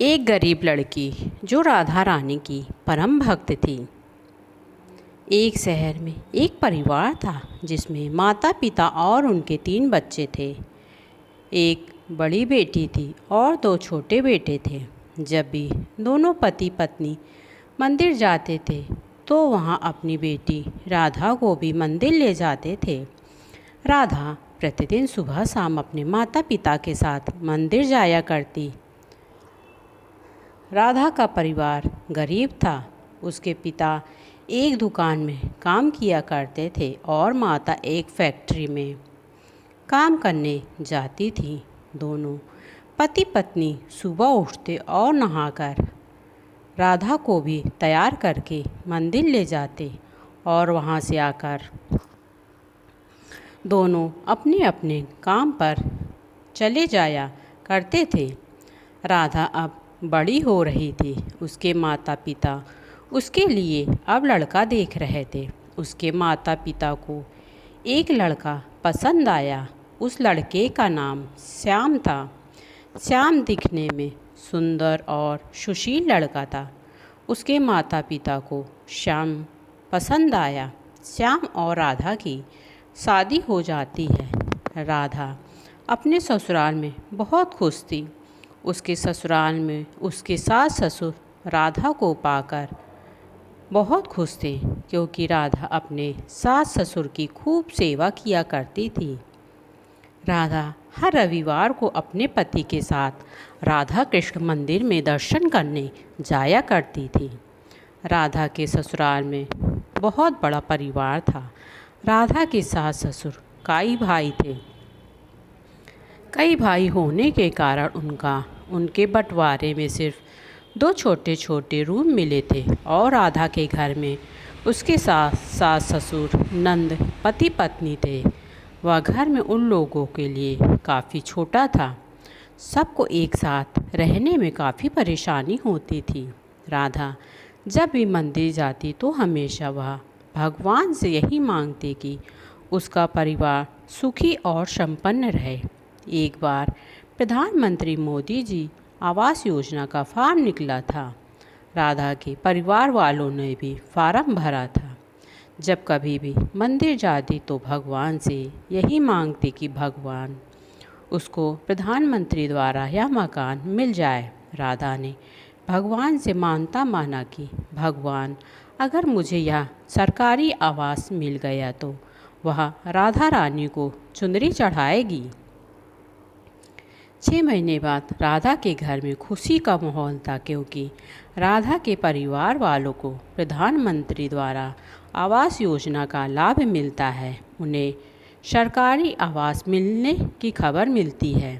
एक गरीब लड़की जो राधा रानी की परम भक्त थी। एक शहर में एक परिवार था जिसमें माता पिता और उनके 3 बच्चे थे। एक बड़ी बेटी थी और 2 छोटे बेटे थे। जब भी दोनों पति पत्नी मंदिर जाते थे तो वहाँ अपनी बेटी राधा को भी मंदिर ले जाते थे। राधा प्रतिदिन सुबह शाम अपने माता पिता के साथ मंदिर जाया करती। राधा का परिवार गरीब था। उसके पिता एक दुकान में काम किया करते थे और माता एक फैक्ट्री में काम करने जाती थी। दोनों पति पत्नी सुबह उठते और नहाकर राधा को भी तैयार करके मंदिर ले जाते और वहाँ से आकर दोनों अपने अपने काम पर चले जाया करते थे। राधा अब बड़ी हो रही थी। उसके माता पिता उसके लिए अब लड़का देख रहे थे। उसके माता पिता को एक लड़का पसंद आया। उस लड़के का नाम श्याम था। श्याम दिखने में सुंदर और सुशील लड़का था। उसके माता पिता को श्याम पसंद आया। श्याम और राधा की शादी हो जाती है। राधा अपने ससुराल में बहुत खुश थी। उसके ससुराल में उसके सास ससुर राधा को पाकर बहुत खुश थे, क्योंकि राधा अपने सास ससुर की खूब सेवा किया करती थी। राधा हर रविवार को अपने पति के साथ राधा कृष्ण मंदिर में दर्शन करने जाया करती थी। राधा के ससुराल में बहुत बड़ा परिवार था। राधा के सास ससुर कई भाई थे। कई भाई होने के कारण उनके बंटवारे में सिर्फ 2 छोटे छोटे रूम मिले थे और राधा के घर में उसके सास ससुर नंद पति पत्नी थे। वह घर में उन लोगों के लिए काफ़ी छोटा था। सबको एक साथ रहने में काफ़ी परेशानी होती थी। राधा जब भी मंदिर जाती तो हमेशा वह भगवान से यही मांगती कि उसका परिवार सुखी और संपन्न रहे। एक बार प्रधानमंत्री मोदी जी आवास योजना का फॉर्म निकला था। राधा के परिवार वालों ने भी फॉर्म भरा था। जब कभी भी मंदिर जाती तो भगवान से यही मांगती कि भगवान उसको प्रधानमंत्री द्वारा यह मकान मिल जाए। राधा ने भगवान से माना कि भगवान, अगर मुझे यह सरकारी आवास मिल गया तो वह राधा रानी को चुनरी चढ़ाएगी। 6 महीने बाद राधा के घर में खुशी का माहौल था, क्योंकि राधा के परिवार वालों को प्रधानमंत्री द्वारा आवास योजना का लाभ मिलता है। उन्हें सरकारी आवास मिलने की खबर मिलती है।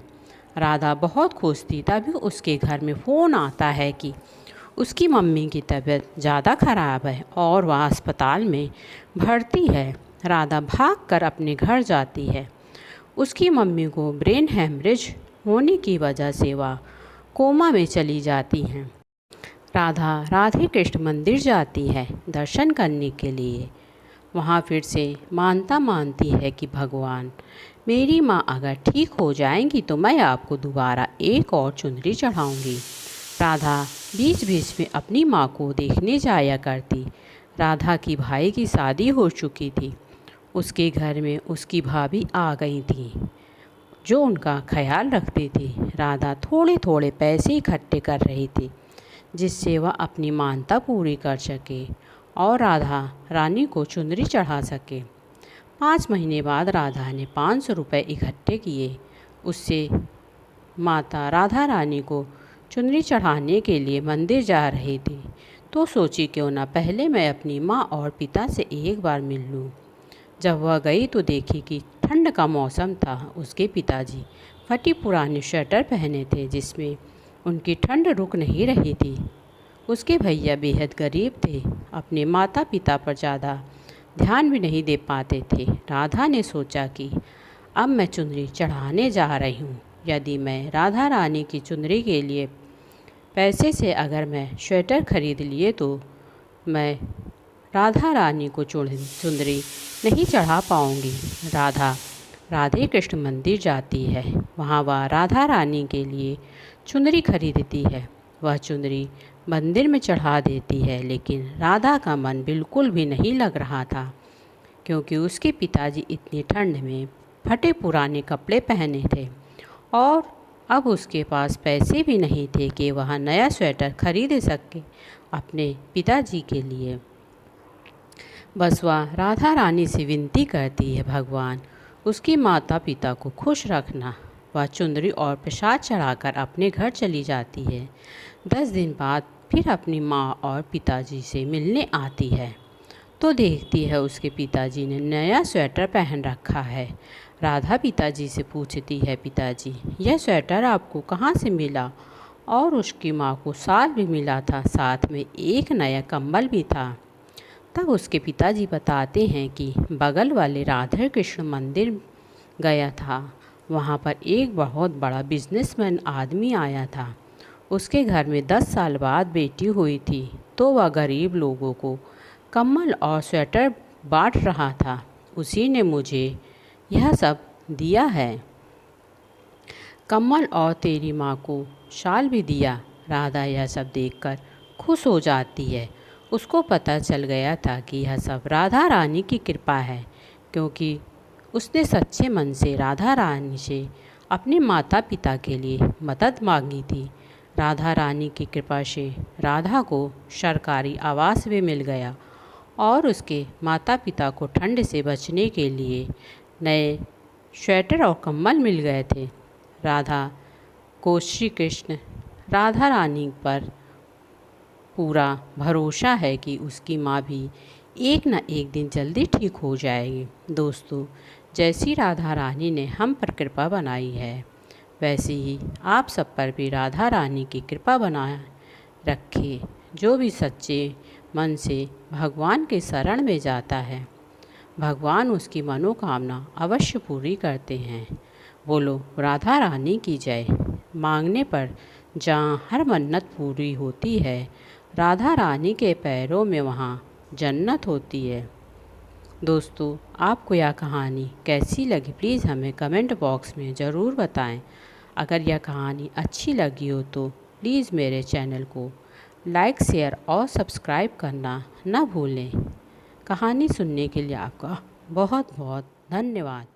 राधा बहुत खुश थी। तभी उसके घर में फ़ोन आता है कि उसकी मम्मी की तबीयत ज़्यादा ख़राब है और वह अस्पताल में भर्ती है। राधा भागकर अपने घर जाती है। उसकी मम्मी को ब्रेन हेमरेज होने की वजह से वह कोमा में चली जाती हैं। राधा राधे कृष्ण मंदिर जाती है दर्शन करने के लिए। वहाँ फिर से मानती है कि भगवान, मेरी माँ अगर ठीक हो जाएंगी तो मैं आपको दोबारा एक और चुनरी चढ़ाऊँगी। राधा बीच बीच में अपनी माँ को देखने जाया करती। राधा की भाई की शादी हो चुकी थी। उसके घर में उसकी भाभी आ गई थी जो उनका ख्याल रखती थी। राधा थोड़े थोड़े पैसे इकट्ठे कर रही थी जिससे वह अपनी मानता पूरी कर सके और राधा रानी को चुनरी चढ़ा सके। 5 महीने बाद राधा ने 500 रुपये इकट्ठे किए। उससे माता राधा रानी को चुनरी चढ़ाने के लिए मंदिर जा रही थी तो सोची क्यों ना पहले मैं अपनी माँ और पिता से एक बार मिल लूँ। जब वह गई तो देखी कि ठंड का मौसम था। उसके पिताजी फटी पुरानी स्वेटर पहने थे जिसमें उनकी ठंड रुक नहीं रही थी। उसके भैया बेहद गरीब थे। अपने माता पिता पर ज़्यादा ध्यान भी नहीं दे पाते थे। राधा ने सोचा कि अब मैं चुनरी चढ़ाने जा रही हूँ। यदि मैं राधा रानी की चुनरी के लिए पैसे से अगर मैं स्वेटर खरीद लिए तो मैं राधा रानी को चुनरी नहीं चढ़ा पाऊँगी। राधा राधे कृष्ण मंदिर जाती है। वहाँ वह राधा रानी के लिए चुनरी खरीदती है। वह चुनरी मंदिर में चढ़ा देती है, लेकिन राधा का मन बिल्कुल भी नहीं लग रहा था, क्योंकि उसके पिताजी इतनी ठंड में फटे पुराने कपड़े पहने थे और अब उसके पास पैसे भी नहीं थे कि वह नया स्वेटर खरीद सके अपने पिताजी के लिए। बस वह राधा रानी से विनती करती है, भगवान उसकी माता पिता को खुश रखना। वह चुनरी और प्रसाद चढ़ाकर अपने घर चली जाती है। 10 दिन बाद फिर अपनी माँ और पिताजी से मिलने आती है तो देखती है उसके पिताजी ने नया स्वेटर पहन रखा है। राधा पिताजी से पूछती है, पिताजी यह स्वेटर आपको कहाँ से मिला? और उसकी माँ को शाल भी मिला था, साथ में एक नया कंबल भी था। तब उसके पिताजी बताते हैं कि बगल वाले राधा कृष्ण मंदिर गया था, वहाँ पर एक बहुत बड़ा बिजनेसमैन आदमी आया था। उसके घर में 10 साल बाद बेटी हुई थी, तो वह गरीब लोगों को कम्बल और स्वेटर बांट रहा था। उसी ने मुझे यह सब दिया है, कम्बल और तेरी माँ को शाल भी दिया। राधा यह सब देखकर खुश हो जाती है। उसको पता चल गया था कि यह सब राधा रानी की कृपा है, क्योंकि उसने सच्चे मन से राधा रानी से अपने माता पिता के लिए मदद मांगी थी। राधा रानी की कृपा से राधा को सरकारी आवास भी मिल गया और उसके माता पिता को ठंड से बचने के लिए नए स्वेटर और कंबल मिल गए थे। राधा को श्री कृष्ण राधा रानी पर पूरा भरोसा है कि उसकी माँ भी एक न एक दिन जल्दी ठीक हो जाएगी। दोस्तों, जैसी राधा रानी ने हम पर कृपा बनाई है, वैसे ही आप सब पर भी राधा रानी की कृपा बनाए रखे। जो भी सच्चे मन से भगवान के शरण में जाता है, भगवान उसकी मनोकामना अवश्य पूरी करते हैं। बोलो राधा रानी की जय। मांगने पर जहाँ हर मन्नत पूरी होती है, राधा रानी के पैरों में वहाँ जन्नत होती है। दोस्तों, आपको यह कहानी कैसी लगी प्लीज़ हमें कमेंट बॉक्स में ज़रूर बताएं। अगर यह कहानी अच्छी लगी हो तो प्लीज़ मेरे चैनल को लाइक, शेयर और सब्सक्राइब करना न भूलें। कहानी सुनने के लिए आपका बहुत बहुत धन्यवाद।